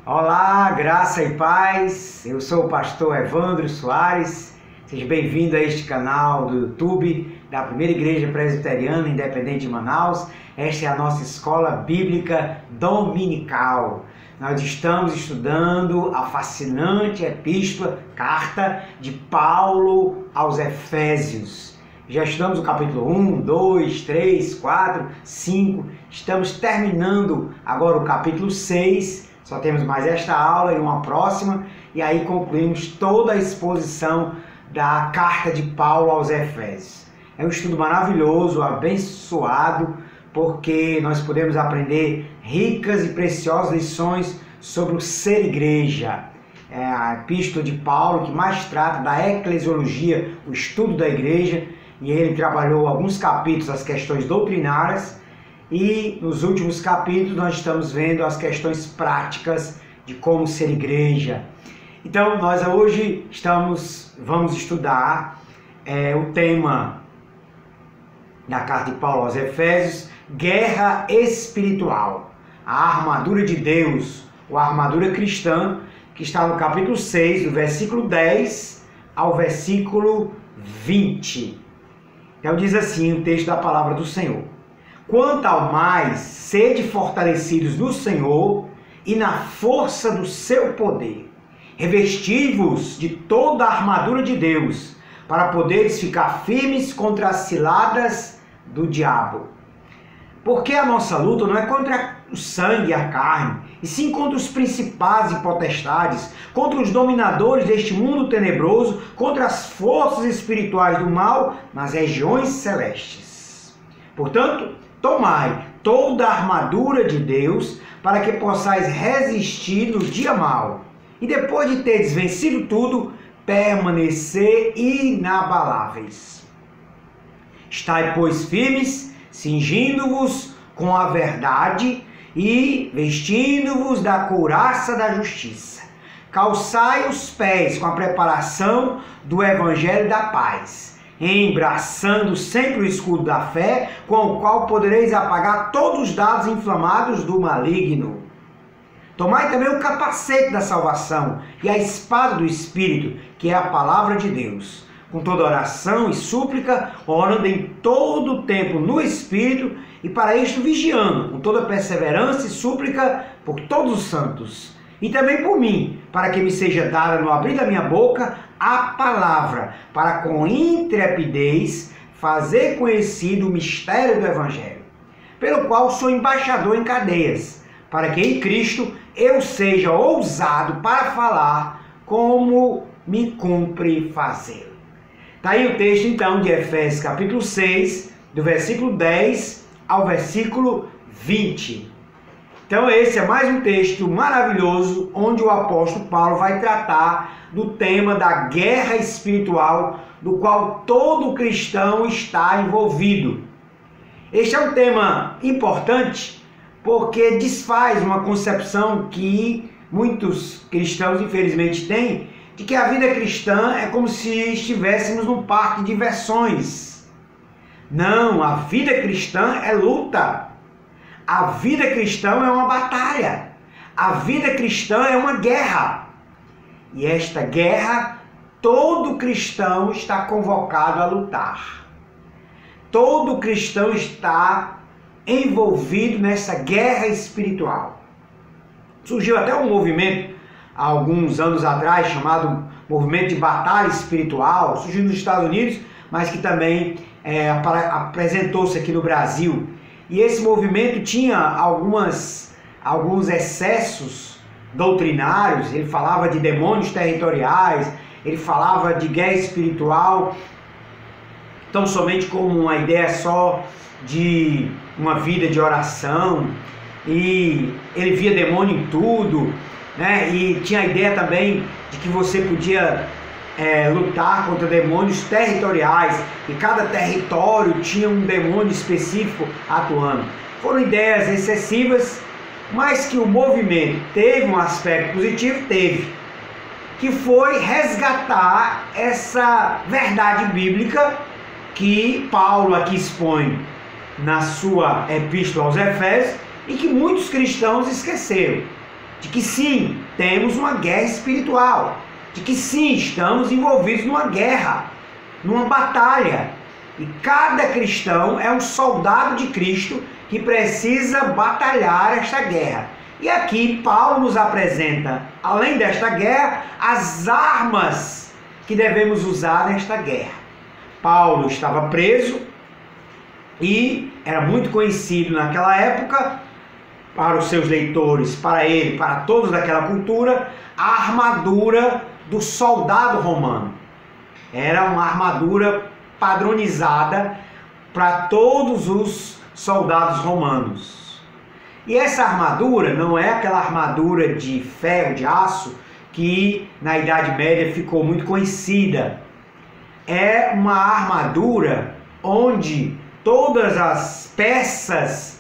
Olá, graça e paz, eu sou o pastor Evandro Soares, seja bem-vindo a este canal do YouTube da Primeira Igreja Presbiteriana Independente de Manaus. Esta é a nossa escola bíblica dominical. Nós estamos estudando a fascinante epístola, carta de Paulo aos Efésios. Já estudamos o capítulo 1, 2, 3, 4, 5, estamos terminando agora o capítulo 6, só temos mais esta aula e uma próxima, e aí concluímos toda a exposição da carta de Paulo aos Efésios. É um estudo maravilhoso, abençoado, porque nós podemos aprender ricas e preciosas lições sobre o ser igreja. É a epístola de Paulo que mais trata da eclesiologia, o estudo da igreja, e ele trabalhou alguns capítulos as questões doutrinárias, e nos últimos capítulos nós estamos vendo as questões práticas de como ser igreja. Então nós hoje vamos estudar o tema da carta de Paulo aos Efésios, guerra espiritual, a armadura de Deus, ou a armadura cristã, que está no capítulo 6, do versículo 10 ao versículo 20. Então diz assim o texto da palavra do Senhor: quanto ao mais, sede fortalecidos no Senhor e na força do seu poder. Revesti-vos de toda a armadura de Deus, para poderes ficar firmes contra as ciladas do diabo. Porque a nossa luta não é contra o sangue e a carne, e sim contra os principados e potestades, contra os dominadores deste mundo tenebroso, contra as forças espirituais do mal nas regiões celestes. Portanto, tomai toda a armadura de Deus, para que possais resistir no dia mau, e depois de teres vencido tudo, permanecer inabaláveis. Estai, pois, firmes, cingindo-vos com a verdade e vestindo-vos da couraça da justiça. Calçai os pés com a preparação do evangelho da paz, embraçando sempre o escudo da fé, com o qual podereis apagar todos os dardos inflamados do maligno. Tomai também o capacete da salvação e a espada do Espírito, que é a palavra de Deus, com toda oração e súplica, orando em todo o tempo no Espírito, e para isto vigiando, com toda perseverança e súplica por todos os santos, e também por mim, para que me seja dada no abrir da minha boca a palavra, para com intrepidez fazer conhecido o mistério do Evangelho, pelo qual sou embaixador em cadeias, para que em Cristo eu seja ousado para falar como me cumpre fazer. Está aí o texto então de Efésios capítulo 6, do versículo 10 ao versículo 20. Então esse é mais um texto maravilhoso, onde o apóstolo Paulo vai tratar do tema da guerra espiritual, do qual todo cristão está envolvido. Este é um tema importante, porque desfaz uma concepção que muitos cristãos infelizmente têm, de que a vida cristã é como se estivéssemos num parque de diversões. Não, a vida cristã é luta. A vida cristã é uma batalha. A vida cristã é uma guerra. E esta guerra, todo cristão está convocado a lutar. Todo cristão está envolvido nessa guerra espiritual. Surgiu até um movimento há alguns anos atrás chamado movimento de batalha espiritual, surgiu nos Estados Unidos, mas que também apresentou-se aqui no Brasil. E esse movimento tinha alguns excessos doutrinários. Ele falava de demônios territoriais, ele falava de guerra espiritual, tão somente como uma ideia só de uma vida de oração, e ele via demônio em tudo, né? E tinha a ideia também de que você podia lutar contra demônios territoriais, e cada território tinha um demônio específico atuando. Foram ideias excessivas, mas que o movimento teve um aspecto positivo, que foi resgatar essa verdade bíblica que Paulo aqui expõe na sua epístola aos Efésios, e que muitos cristãos esqueceram. de que sim, temos uma guerra espiritual, de que sim, estamos envolvidos numa guerra, numa batalha. E cada cristão é um soldado de Cristo que precisa batalhar esta guerra. E aqui Paulo nos apresenta, além desta guerra, as armas que devemos usar nesta guerra. Paulo estava preso e era muito conhecido naquela época, para os seus leitores, para ele, para todos daquela cultura, a armadura do soldado romano. Era uma armadura padronizada para todos os soldados romanos. E essa armadura não é aquela armadura de ferro, de aço, que na Idade Média ficou muito conhecida. É uma armadura onde todas as peças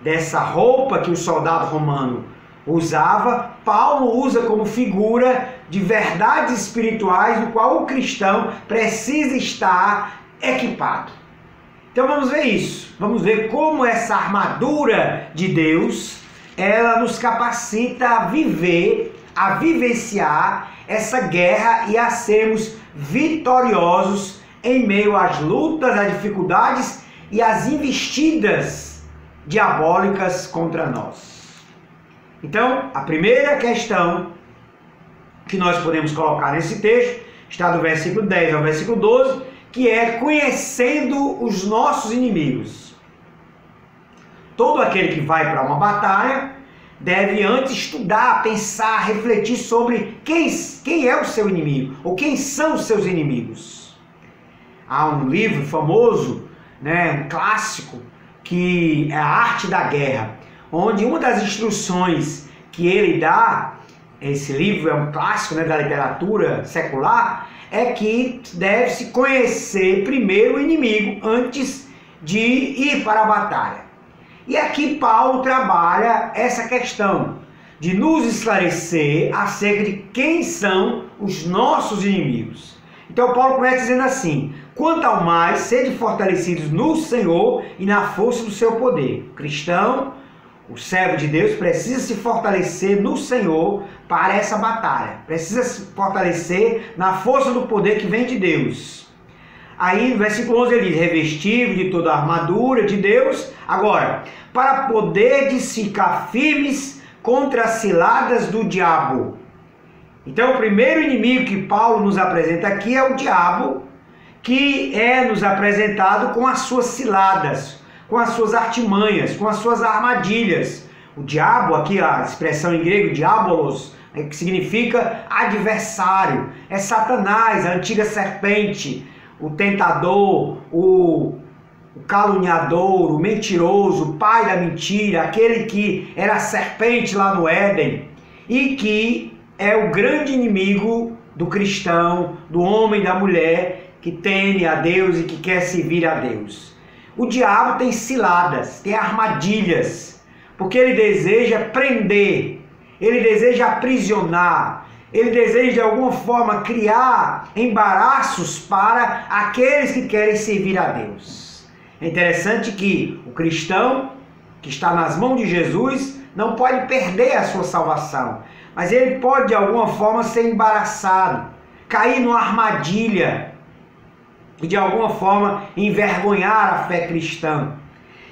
dessa roupa que o soldado romano usava, Paulo usa como figura de verdades espirituais no qual o cristão precisa estar equipado. Então vamos ver isso. Vamos ver como essa armadura de Deus, ela nos capacita a viver, a vivenciar essa guerra e a sermos vitoriosos em meio às lutas, às dificuldades e às investidas diabólicas contra nós. Então, a primeira questão que nós podemos colocar nesse texto está do versículo 10 ao versículo 12, que é conhecendo os nossos inimigos. Todo aquele que vai para uma batalha deve antes estudar, pensar, refletir sobre quem é o seu inimigo, ou quem são os seus inimigos. Há um livro famoso, um clássico, que é a Arte da Guerra, onde uma das instruções que ele dá, esse livro é um clássico da literatura secular, é que deve-se conhecer primeiro o inimigo antes de ir para a batalha. E aqui Paulo trabalha essa questão de nos esclarecer acerca de quem são os nossos inimigos. Então Paulo começa dizendo assim: quanto ao mais, sede fortalecidos no Senhor e na força do seu poder. O cristão, o servo de Deus, precisa se fortalecer no Senhor para essa batalha. Precisa se fortalecer na força do poder que vem de Deus. Aí no versículo 11 ele diz: revestido de toda a armadura de Deus. Agora, para poderdes ficar firmes contra as ciladas do diabo. Então o primeiro inimigo que Paulo nos apresenta aqui é o diabo, que é nos apresentado com as suas ciladas, com as suas artimanhas, com as suas armadilhas. O diabo, aqui a expressão em grego, diabolos, que significa adversário, é Satanás, a antiga serpente, o tentador, o caluniador, o mentiroso, o pai da mentira, aquele que era a serpente lá no Éden e que é o grande inimigo do cristão, do homem e da mulher que teme a Deus e que quer servir a Deus. O diabo tem ciladas, tem armadilhas, porque ele deseja prender, ele deseja aprisionar, ele deseja de alguma forma criar embaraços para aqueles que querem servir a Deus. É interessante que o cristão que está nas mãos de Jesus não pode perder a sua salvação, mas ele pode de alguma forma ser embaraçado, cair numa armadilha e de alguma forma envergonhar a fé cristã.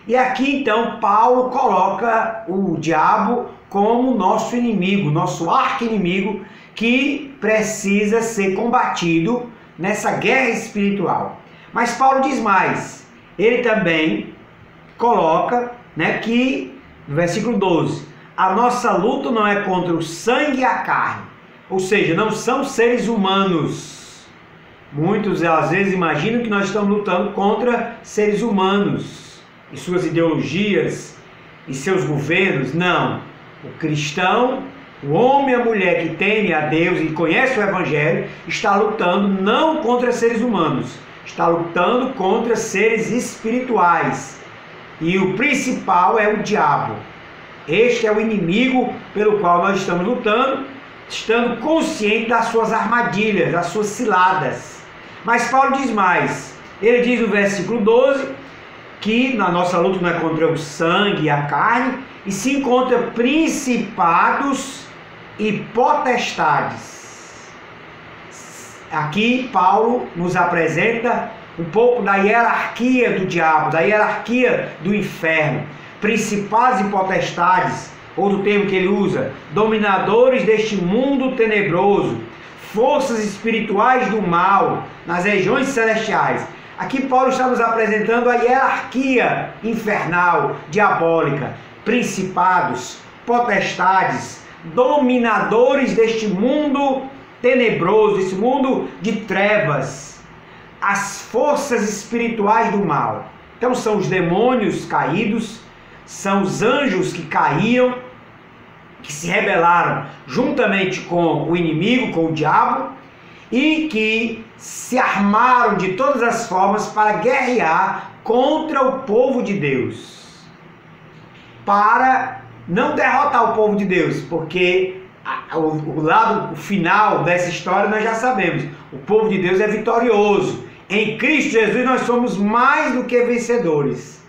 E aqui então Paulo coloca o diabo como nosso inimigo, nosso arqui-inimigo, que precisa ser combatido nessa guerra espiritual. Mas Paulo diz mais, ele também coloca que no versículo 12, a nossa luta não é contra o sangue e a carne, ou seja, não são seres humanos. Muitos às vezes imaginam que nós estamos lutando contra seres humanos e suas ideologias e seus governos. Não. O cristão, o homem e a mulher que teme a Deus e conhece o Evangelho, está lutando não contra seres humanos, está lutando contra seres espirituais. E o principal é o diabo. Este é o inimigo pelo qual nós estamos lutando, estando consciente das suas armadilhas, das suas ciladas. Mas Paulo diz mais, ele diz no versículo 12, que na nossa luta não é contra o sangue e a carne, e sim contra principados e potestades. Aqui Paulo nos apresenta um pouco da hierarquia do diabo, da hierarquia do inferno. Principados e potestades, outro termo que ele usa, dominadores deste mundo tenebroso, forças espirituais do mal nas regiões celestiais. Aqui Paulo está nos apresentando a hierarquia infernal, diabólica, principados, potestades, dominadores deste mundo tenebroso, desse mundo de trevas, as forças espirituais do mal. Então são os demônios caídos, são os anjos que caíam, que se rebelaram juntamente com o inimigo, com o diabo, e que se armaram de todas as formas para guerrear contra o povo de Deus, para não derrotar o povo de Deus, porque o lado final dessa história nós já sabemos. O povo de Deus é vitorioso. Em Cristo Jesus nós somos mais do que vencedores.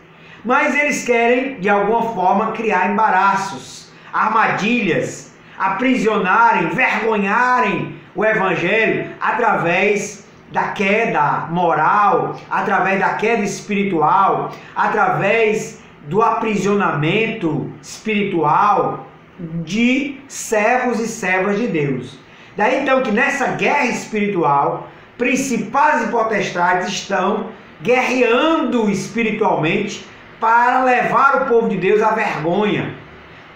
Mas eles querem, de alguma forma, criar embaraços, armadilhas, aprisionarem, envergonharem o Evangelho através da queda moral, através da queda espiritual, através do aprisionamento espiritual de servos e servas de Deus. Daí então que nessa guerra espiritual, principados e potestades estão guerreando espiritualmente para levar o povo de Deus à vergonha,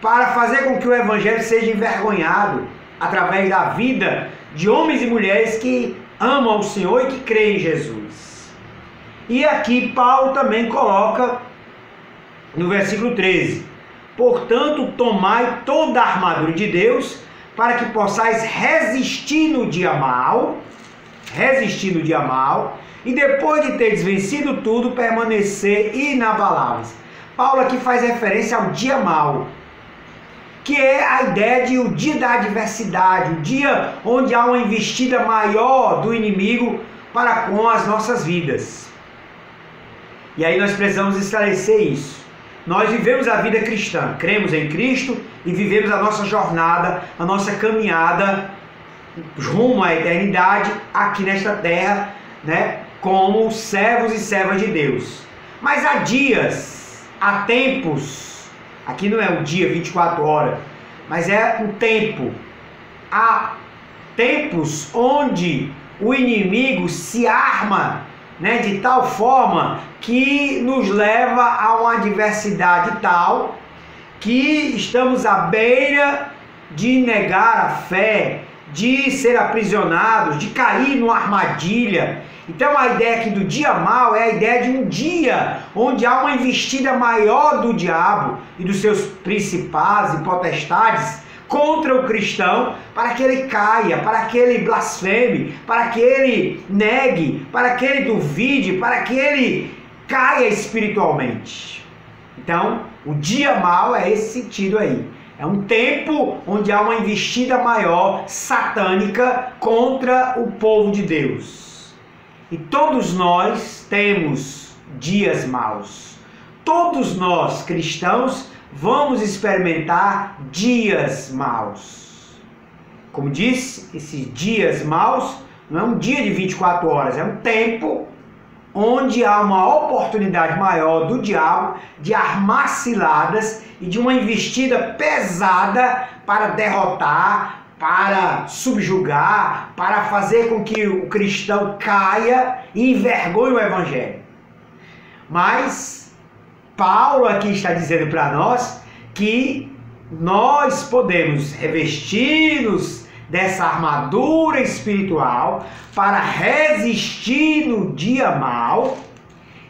para fazer com que o Evangelho seja envergonhado através da vida de homens e mulheres que amam o Senhor e que creem em Jesus. E aqui Paulo também coloca no versículo 13: portanto, tomai toda a armadura de Deus, para que possais resistir no dia mal, e depois de teres vencido tudo, permanecer inabaláveis. Paulo aqui faz referência ao dia mal, que é a ideia de o dia da adversidade, o dia onde há uma investida maior do inimigo para com as nossas vidas. E aí nós precisamos esclarecer isso. Nós vivemos a vida cristã, cremos em Cristo e vivemos a nossa jornada, a nossa caminhada rumo à eternidade aqui nesta terra, né, como servos e servas de Deus. Mas há dias, há tempos, aqui não é um dia 24 horas, mas é um tempo. Há tempos onde o inimigo se arma, né, de tal forma que nos leva a uma adversidade tal que estamos à beira de negar a fé, de ser aprisionados, de cair numa armadilha. Então a ideia aqui do dia mau é a ideia de um dia onde há uma investida maior do diabo e dos seus principados e potestades contra o cristão, para que ele caia, para que ele blasfeme, para que ele negue, para que ele duvide, para que ele caia espiritualmente. Então, o dia mau é esse sentido aí. É um tempo onde há uma investida maior, satânica, contra o povo de Deus. E todos nós temos dias maus. Todos nós, cristãos, vamos experimentar dias maus. Como disse, esses dias maus não é um dia de 24 horas, é um tempo onde há uma oportunidade maior do diabo de armar ciladas e de uma investida pesada para derrotar, para subjugar, para fazer com que o cristão caia e envergonhe o Evangelho. Mas Paulo aqui está dizendo para nós que nós podemos revestir-nos dessa armadura espiritual para resistir no dia mau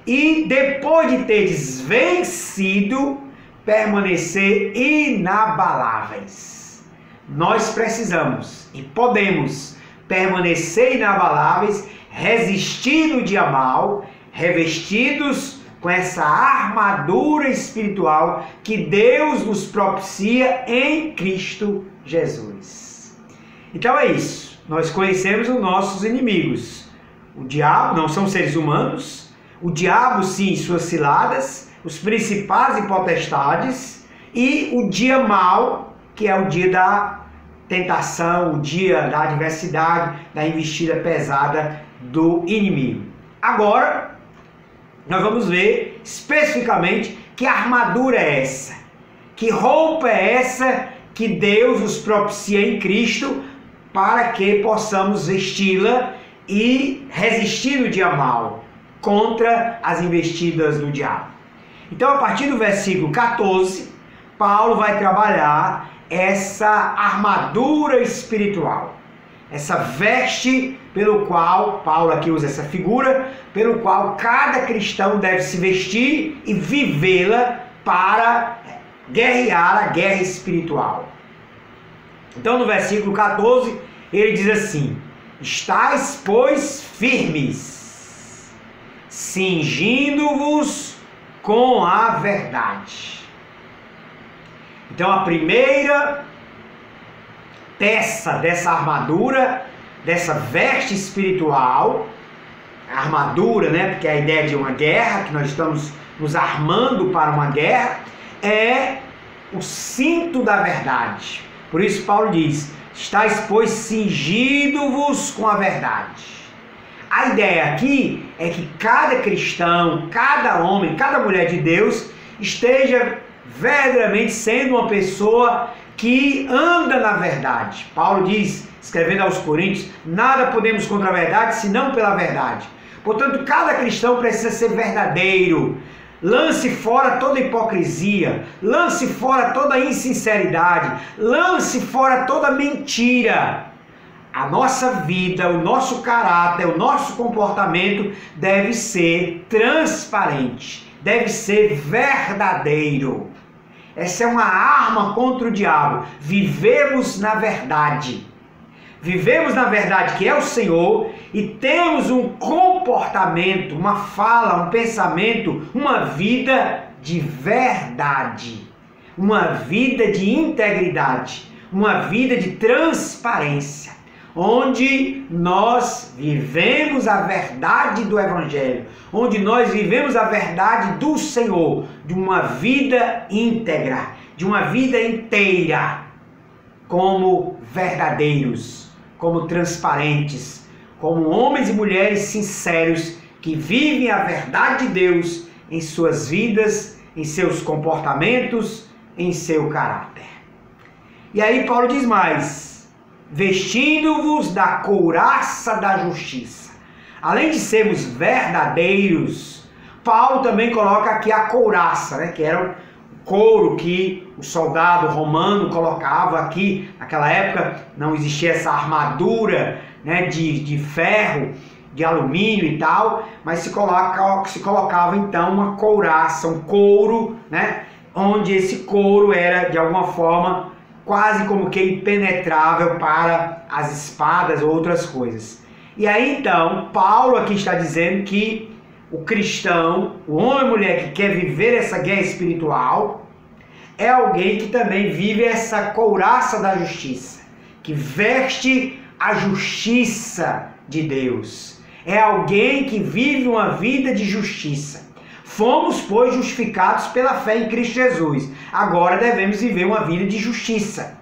e depois de teres vencido, permanecer inabaláveis. Nós precisamos e podemos permanecer inabaláveis, resistir no dia mau, revestidos com essa armadura espiritual que Deus nos propicia em Cristo Jesus. Então é isso. Nós conhecemos os nossos inimigos. O diabo não são seres humanos. O diabo, sim, suas ciladas, os principados e potestades, e o dia mau, que é o dia da tentação, o dia da adversidade, da investida pesada do inimigo. Agora, nós vamos ver especificamente que armadura é essa, que roupa é essa que Deus nos propicia em Cristo para que possamos vesti-la e resistir no dia mal contra as investidas do diabo. Então, a partir do versículo 14, Paulo vai trabalhar essa armadura espiritual, essa veste pelo qual, Paulo aqui usa essa figura, pelo qual cada cristão deve se vestir e vivê-la para guerrear a guerra espiritual. Então, no versículo 14, ele diz assim: estais, pois, firmes, cingindo-vos com a verdade. Então, a primeira peça dessa armadura, dessa veste espiritual, a armadura, né, porque é a ideia de uma guerra, que nós estamos nos armando para uma guerra, é o cinto da verdade. Por isso Paulo diz: estais, pois, cingindo-vos com a verdade. A ideia aqui é que cada cristão, cada homem, cada mulher de Deus esteja verdadeiramente sendo uma pessoa que anda na verdade. Paulo diz, escrevendo aos Coríntios: nada podemos contra a verdade, senão pela verdade. Portanto, cada cristão precisa ser verdadeiro. Lance fora toda hipocrisia, lance fora toda insinceridade, lance fora toda mentira. A nossa vida, o nosso caráter, o nosso comportamento deve ser transparente, deve ser verdadeiro. Essa é uma arma contra o diabo. Vivemos na verdade. Vivemos na verdade, que é o Senhor, e temos um comportamento, uma fala, um pensamento, uma vida de verdade, uma vida de integridade, uma vida de transparência, onde nós vivemos a verdade do Evangelho, onde nós vivemos a verdade do Senhor, de uma vida íntegra, de uma vida inteira, como verdadeiros, como transparentes, como homens e mulheres sinceros que vivem a verdade de Deus em suas vidas, em seus comportamentos, em seu caráter. E aí Paulo diz mais: vestindo-vos da couraça da justiça. Além de sermos verdadeiros, Paulo também coloca aqui a couraça, né, que era o couro que o soldado romano colocava aqui. Naquela época não existia essa armadura, né, de ferro, de alumínio e tal, mas se colocava então uma couraça, um couro, né, onde esse couro era de alguma forma quase como que impenetrável para as espadas ou outras coisas. E aí então Paulo aqui está dizendo que o cristão, o homem e mulher que quer viver essa guerra espiritual, é alguém que também vive essa couraça da justiça, que veste a justiça de Deus. É alguém que vive uma vida de justiça. Fomos, pois, justificados pela fé em Cristo Jesus. Agora devemos viver uma vida de justiça.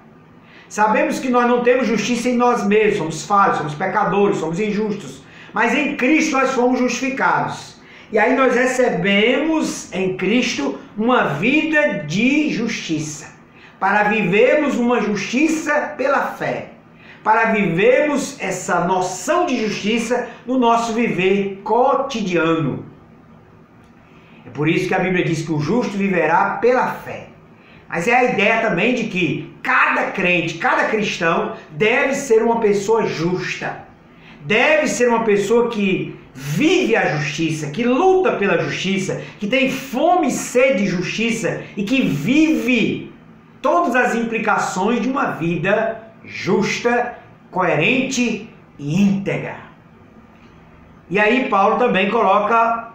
Sabemos que nós não temos justiça em nós mesmos, somos falhos, somos pecadores, somos injustos. Mas em Cristo nós fomos justificados. E aí nós recebemos em Cristo uma vida de justiça. Para vivermos uma justiça pela fé. Para vivermos essa noção de justiça no nosso viver cotidiano. É por isso que a Bíblia diz que o justo viverá pela fé. Mas é a ideia também de que cada crente, cada cristão deve ser uma pessoa justa. Deve ser uma pessoa que vive a justiça, que luta pela justiça, que tem fome e sede de justiça e que vive todas as implicações de uma vida justa, coerente e íntegra. E aí Paulo também coloca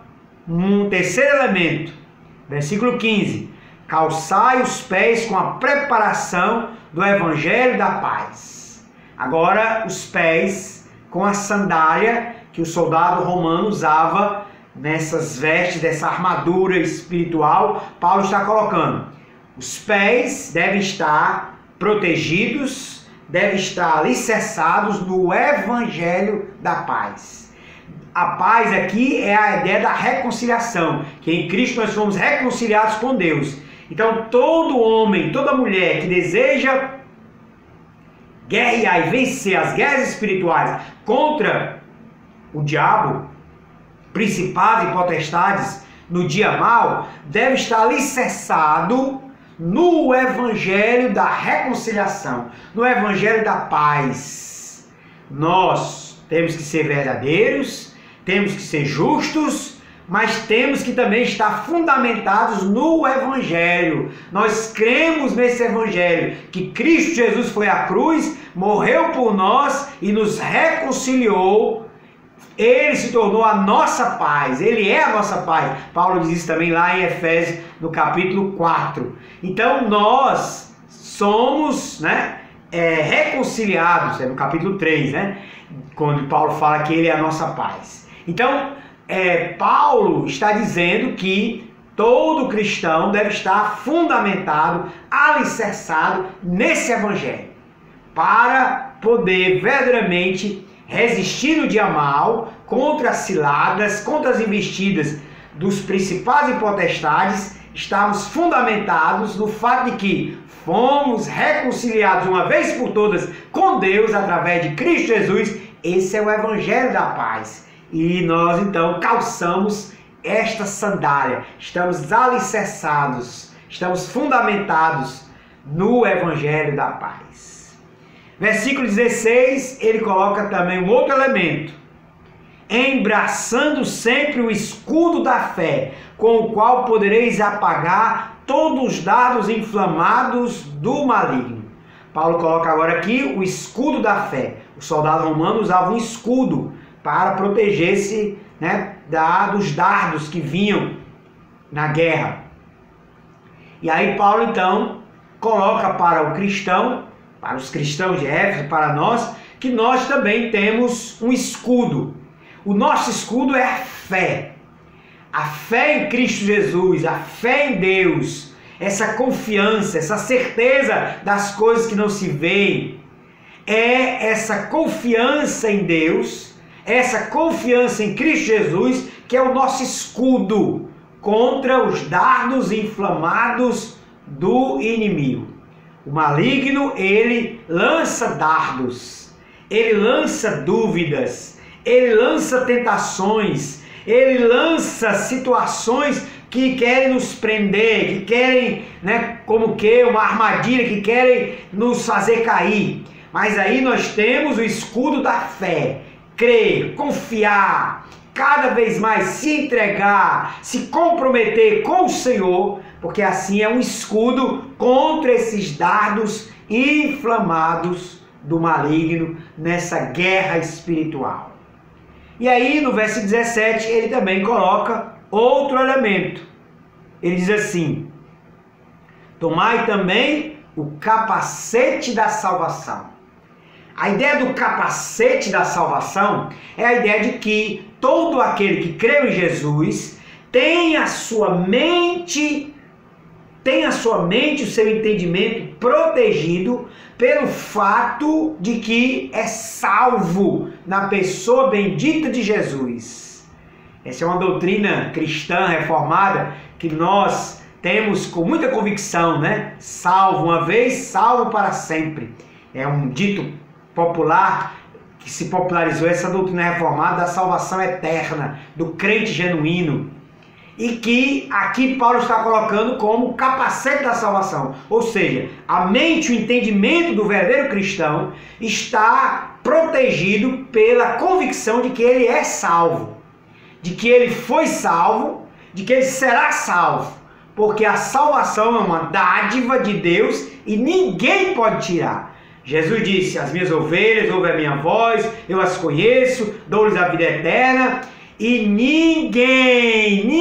um terceiro elemento, versículo 15: calçai os pés com a preparação do evangelho da paz. Agora os pés com a sandália que o soldado romano usava nessas vestes, dessa armadura espiritual. Paulo está colocando: os pés devem estar protegidos, devem estar alicerçados no Evangelho da paz. A paz aqui é a ideia da reconciliação, que em Cristo nós fomos reconciliados com Deus. Então todo homem, toda mulher que deseja guerrear e vencer as guerras espirituais contra o diabo, principados e potestades no dia mau, deve estar alicerçado no Evangelho da reconciliação, no Evangelho da paz. Nós temos que ser verdadeiros, temos que ser justos, mas temos que também estar fundamentados no Evangelho. Nós cremos nesse Evangelho, que Cristo Jesus foi à cruz, morreu por nós e nos reconciliou. Ele se tornou a nossa paz, Ele é a nossa paz. Paulo diz isso também lá em Efésios, no capítulo 4. Então nós somos reconciliados, no capítulo 3, quando Paulo fala que Ele é a nossa paz. Então, Paulo está dizendo que todo cristão deve estar fundamentado, alicerçado nesse Evangelho, para poder verdadeiramente resistir no dia mal, contra as ciladas, contra as investidas dos principais e potestades. Estamos fundamentados no fato de que fomos reconciliados uma vez por todas com Deus através de Cristo Jesus. Esse é o Evangelho da paz. E nós então calçamos esta sandália, estamos alicerçados, estamos fundamentados no Evangelho da paz. Versículo 16, ele coloca também um outro elemento: embraçando sempre o escudo da fé, com o qual podereis apagar todos os dardos inflamados do maligno. Paulo coloca agora aqui o escudo da fé. O soldado romano usava um escudo para proteger-se dos dardos que vinham na guerra. E aí Paulo então coloca para o cristão, para os cristãos de Éfeso, para nós, que nós também temos um escudo. O nosso escudo é a fé. A fé em Cristo Jesus, a fé em Deus, essa confiança, essa certeza das coisas que não se veem. É essa confiança em Deus, essa confiança em Cristo Jesus, que é o nosso escudo contra os dardos inflamados do inimigo. O maligno, ele lança dardos, ele lança dúvidas, ele lança tentações, ele lança situações que querem nos prender, que querem, como que uma armadilha, que querem nos fazer cair. Mas aí nós temos o escudo da fé, crer, confiar, cada vez mais se entregar, se comprometer com o Senhor, porque assim é um escudo contra esses dardos inflamados do maligno nessa guerra espiritual. E aí no verso 17 ele também coloca outro elemento. Ele diz assim: tomai também o capacete da salvação. A ideia do capacete da salvação é a ideia de que todo aquele que crê em Jesus tem a sua mente, o seu entendimento protegido pelo fato de que é salvo na pessoa bendita de Jesus. Essa é uma doutrina cristã reformada que nós temos com muita convicção, Salvo uma vez, salvo para sempre. É um dito popular que se popularizou, essa doutrina reformada da salvação eterna, do crente genuíno. E que aqui Paulo está colocando como capacete da salvação. Ou seja, a mente, o entendimento do verdadeiro cristão está protegido pela convicção de que ele é salvo, de que ele foi salvo, de que ele será salvo. Porque a salvação é uma dádiva de Deus e ninguém pode tirar. Jesus disse: as minhas ovelhas ouvem a minha voz, eu as conheço, dou-lhes a vida eterna. E ninguém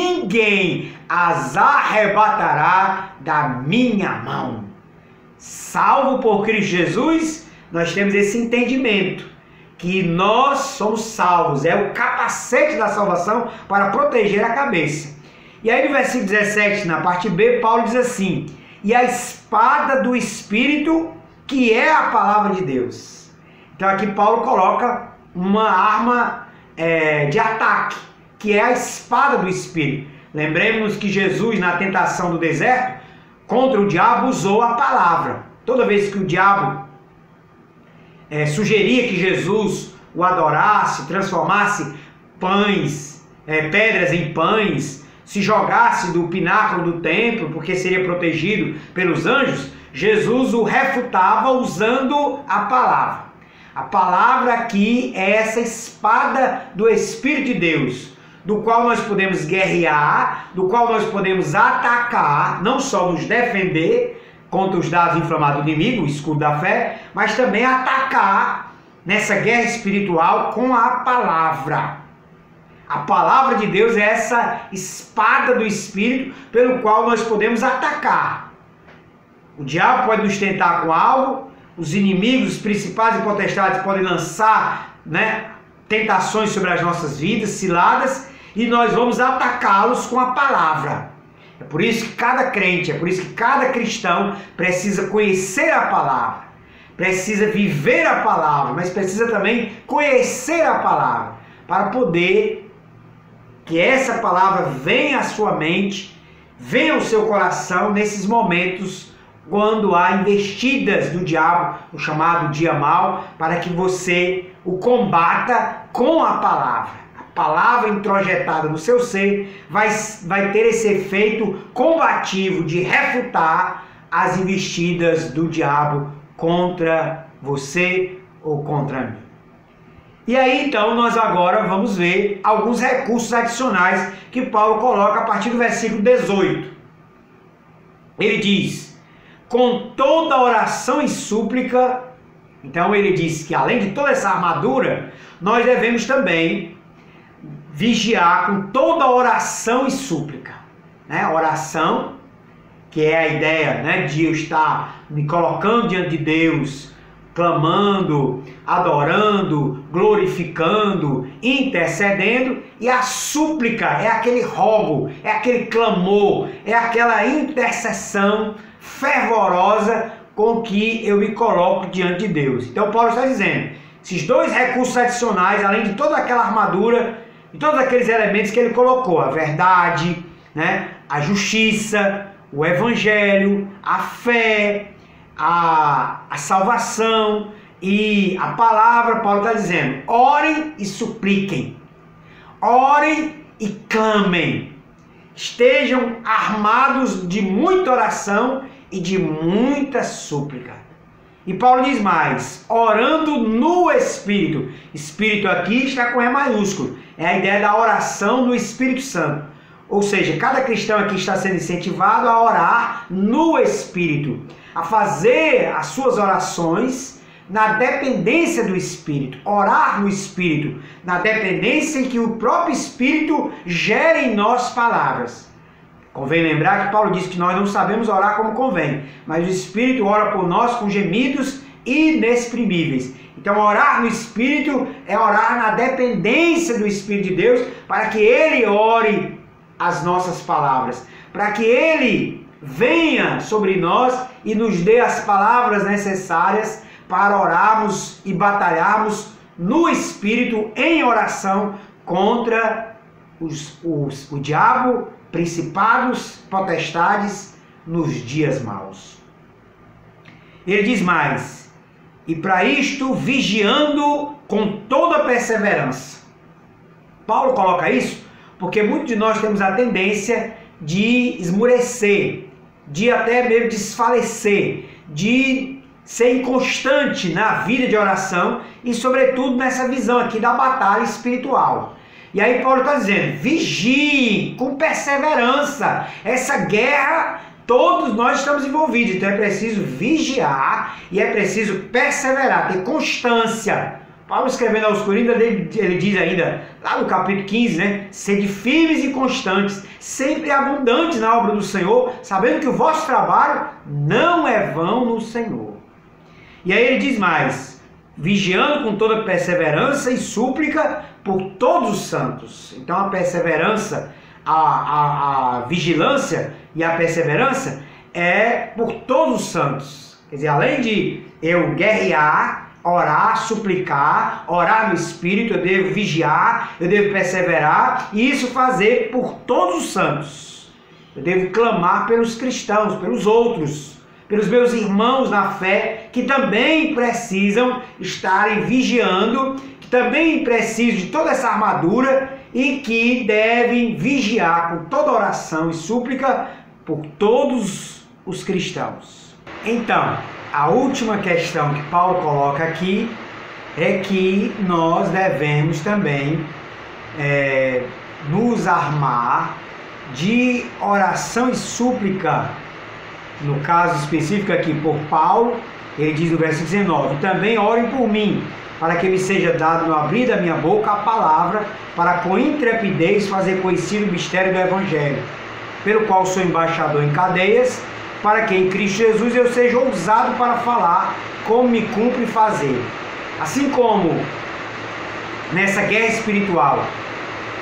as arrebatará da minha mão. Salvo por Cristo Jesus, nós temos esse entendimento que nós somos salvos. É o capacete da salvação para proteger a cabeça. E aí no versículo 17, na parte B, Paulo diz assim: e a espada do Espírito, que é a palavra de Deus. Então aqui Paulo coloca uma arma de ataque, que é a espada do Espírito. Lembremos que Jesus, na tentação do deserto, contra o diabo, usou a palavra. Toda vez que o diabo sugeria que Jesus o adorasse, transformasse pedras em pães, se jogasse do pináculo do templo, porque seria protegido pelos anjos, Jesus o refutava usando a palavra. A palavra aqui é essa espada do Espírito de Deus, do qual nós podemos guerrear, do qual nós podemos atacar, não só nos defender contra os dados inflamados do inimigo, o escudo da fé, mas também atacar nessa guerra espiritual com a palavra. A palavra de Deus é essa espada do Espírito pelo qual nós podemos atacar. O diabo pode nos tentar com algo, os inimigos, os principais e potestades podem lançar tentações sobre as nossas vidas, ciladas, e nós vamos atacá-los com a palavra. É por isso que cada crente, é por isso que cada cristão precisa conhecer a palavra, precisa viver a palavra, mas precisa também conhecer a palavra, para poder que essa palavra venha à sua mente, venha ao seu coração nesses momentos quando há investidas do diabo, o chamado dia mau, para que você o combata com a palavra. A palavra introjetada no seu ser vai ter esse efeito combativo de refutar as investidas do diabo contra você ou contra mim. E aí então nós agora vamos ver alguns recursos adicionais que Paulo coloca a partir do versículo 18. Ele diz: com toda oração e súplica. Então ele diz que além de toda essa armadura, nós devemos também vigiar com toda oração e súplica. Oração, que é a ideia de eu estar me colocando diante de Deus, clamando, adorando, glorificando, intercedendo, e a súplica é aquele rogo, é aquele clamor, é aquela intercessão fervorosa com que eu me coloco diante de Deus. Então Paulo está dizendo, esses dois recursos adicionais, além de toda aquela armadura, e todos aqueles elementos que ele colocou, a verdade, a justiça, o evangelho, a fé, a salvação e a palavra, Paulo está dizendo, orem e supliquem, orem e clamem, estejam armados de muita oração e de muita súplica. E Paulo diz mais, orando no Espírito. Espírito aqui está com E maiúsculo, é a ideia da oração no Espírito Santo. Ou seja, cada cristão aqui está sendo incentivado a orar no Espírito, a fazer as suas orações na dependência do Espírito, orar no Espírito, na dependência em que o próprio Espírito gera em nós palavras. Convém lembrar que Paulo diz que nós não sabemos orar como convém, mas o Espírito ora por nós com gemidos inexprimíveis. Então orar no Espírito é orar na dependência do Espírito de Deus, para que Ele ore as nossas palavras, para que Ele venha sobre nós e nos dê as palavras necessárias para orarmos e batalharmos no Espírito em oração contra o diabo, principados, potestades nos dias maus. Ele diz mais, e para isto vigiando com toda perseverança. Paulo coloca isso porque muitos de nós temos a tendência de esmurecer, de até mesmo desfalecer, de ser inconstante na vida de oração e sobretudo nessa visão aqui da batalha espiritual. E aí Paulo está dizendo, vigiem com perseverança, essa guerra todos nós estamos envolvidos, então é preciso vigiar e é preciso perseverar, ter constância. Paulo escrevendo aos Coríntios, ele diz ainda, lá no capítulo 15, sede firmes e constantes, sempre abundantes na obra do Senhor, sabendo que o vosso trabalho não é vão no Senhor. E aí ele diz mais, vigiando com toda perseverança e súplica por todos os santos. Então a perseverança, a vigilância e a perseverança é por todos os santos. Quer dizer, além de eu guerrear, orar, suplicar, orar no Espírito, eu devo vigiar, eu devo perseverar e isso fazer por todos os santos. Eu devo clamar pelos cristãos, pelos outros, pelos meus irmãos na fé que também precisam estarem vigiando, que também precisam de toda essa armadura e que devem vigiar com toda oração e súplica por todos os cristãos. Então, a última questão que Paulo coloca aqui é que nós devemos também nos armar de oração e súplica. No caso específico aqui por Paulo, ele diz no versículo 19: também orem por mim, para que me seja dado no abrir da minha boca a palavra, para com intrepidez fazer conhecido o mistério do Evangelho, pelo qual sou embaixador em cadeias, para que em Cristo Jesus eu seja ousado para falar como me cumpre fazer. Assim como nessa guerra espiritual,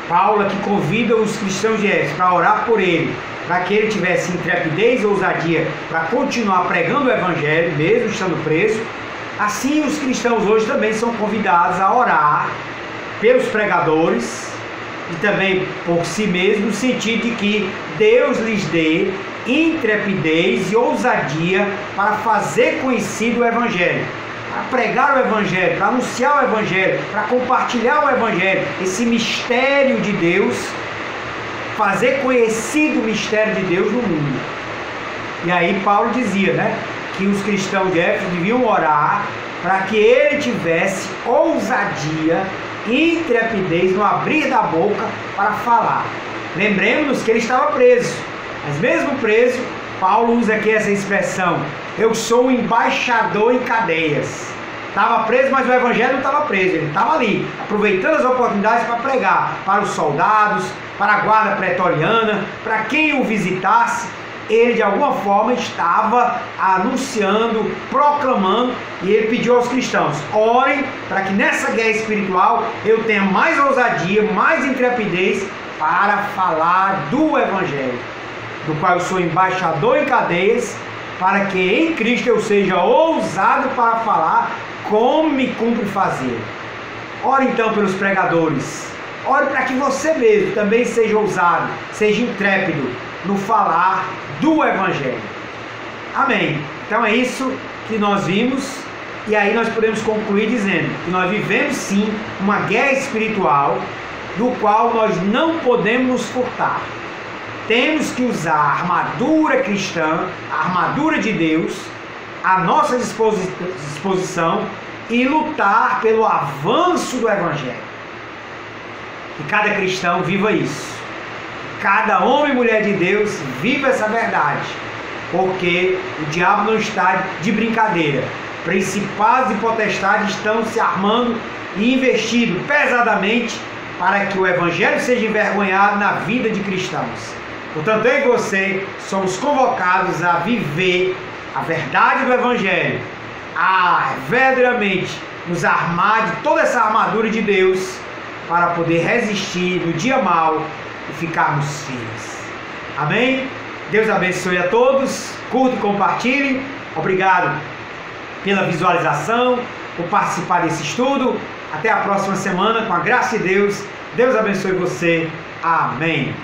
Paulo aqui convida os cristãos de Éfeso para orar por ele, para que ele tivesse intrepidez e ousadia para continuar pregando o Evangelho, mesmo estando preso. Assim os cristãos hoje também são convidados a orar pelos pregadores e também por si mesmos, no sentido de que Deus lhes dê intrepidez e ousadia para fazer conhecido o Evangelho, para pregar o Evangelho, para anunciar o Evangelho, para compartilhar o Evangelho, esse mistério de Deus, fazer conhecido o mistério de Deus no mundo. E aí Paulo dizia, que os cristãos de Éfeso deviam orar para que ele tivesse ousadia e intrepidez no abrir da boca para falar. Lembremos-nos que ele estava preso, mas mesmo preso, Paulo usa aqui essa expressão: eu sou um embaixador em cadeias. Estava preso, mas o Evangelho não estava preso, ele estava ali, aproveitando as oportunidades para pregar para os soldados, para a guarda pretoriana, para quem o visitasse. Ele de alguma forma estava anunciando, proclamando, e ele pediu aos cristãos: orem para que nessa guerra espiritual eu tenha mais ousadia, mais intrepidez para falar do Evangelho, do qual eu sou embaixador em cadeias, para que em Cristo eu seja ousado para falar como me cumpre fazer. Ore então pelos pregadores, ore para que você mesmo também seja ousado, seja intrépido no falar do Evangelho. Amém. Então é isso que nós vimos, e aí nós podemos concluir dizendo que nós vivemos sim uma guerra espiritual, do qual nós não podemos nos furtar. Temos que usar a armadura cristã, a armadura de Deus, à nossa disposição e lutar pelo avanço do Evangelho. Que cada cristão viva isso. Cada homem e mulher de Deus viva essa verdade, porque o diabo não está de brincadeira. Principados e potestades estão se armando e investindo pesadamente para que o Evangelho seja envergonhado na vida de cristãos. Portanto, eu e você somos convocados a viver a verdade do Evangelho, a verdadeiramente nos armar de toda essa armadura de Deus para poder resistir no dia mau e ficarmos firmes. Amém? Deus abençoe a todos, curta e compartilhe. Obrigado pela visualização, por participar desse estudo. Até a próxima semana, com a graça de Deus. Deus abençoe você. Amém.